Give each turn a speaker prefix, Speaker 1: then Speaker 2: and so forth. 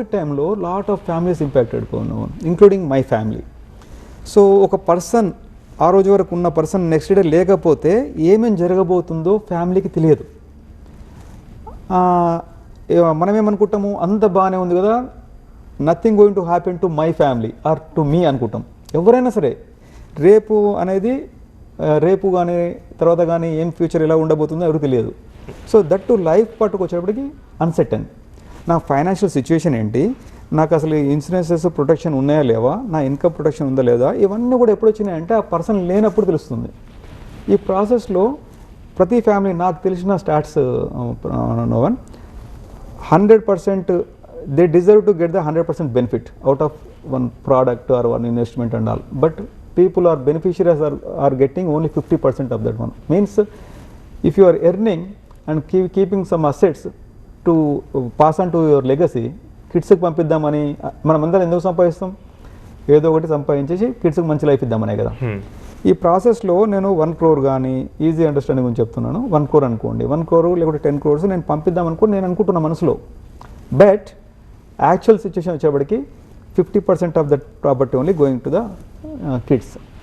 Speaker 1: టైంలో lot of families impacted including my family. So ఒక person ఆ రోజు వరకు ఉన్న పర్సన్ నెక్స్ట్ డే లేకపోతే ఏమేమి జరగబోతుందో ఫ్యామిలీకి తెలియదు. మనం ఏమనుకుంటాము, అంత బాగానే ఉంది కదా, nothing going to happen to my family or to me అనుకుంటాం. ఎవరైనా సరే రేపు అనేది రేపు కానీ తర్వాత కానీ ఏం ఫ్యూచర్ ఎలా ఉండబోతుందో ఎవరికి తెలియదు. సో దట్ టు లైఫ్ పార్ట్కి వచ్చేటప్పటికి అన్సర్టన్. నా ఫైనాన్షియల్ సిచ్యువేషన్ ఏంటి, నాకు అసలు ఇన్సూరెన్సెస్ ప్రొటెక్షన్ ఉన్నాయా లేవా, నా ఇన్కమ్ ప్రొటెక్షన్ ఉందా లేదా, ఇవన్నీ కూడా ఎప్పుడు వచ్చినాయంటే ఆ పర్సన్ లేనప్పుడు తెలుస్తుంది. ఈ ప్రాసెస్లో ప్రతి ఫ్యామిలీ నాకు తెలిసిన stats no one 100% they deserve to get the 100% benefit out of one product or one investment and all. But people or beneficiaries are getting only 50% of that one. Means if you are earning and keeping some assets to pass on to your legacy, కిడ్స్కి పంపిద్దామని మనం అందరం ఎందుకు సంపాదిస్తాం, ఏదో ఒకటి సంపాదించేసి కిడ్స్కి మంచి life ఇద్దామనే కదా. ఈ ప్రాసెస్లో నేను 1 crore కానీ ఈజీ అండర్స్టాండింగ్ గురించి చెప్తున్నాను. 1 crore అనుకోండి, 1 crore లేకపోతే 10 crores నేను పంపిద్దాం అనుకోని నేను అనుకుంటున్నా మనసులో. బట్ యాక్చువల్ సిచ్యువేషన్ వచ్చేప్పటికి 50% of that property only going to the kids.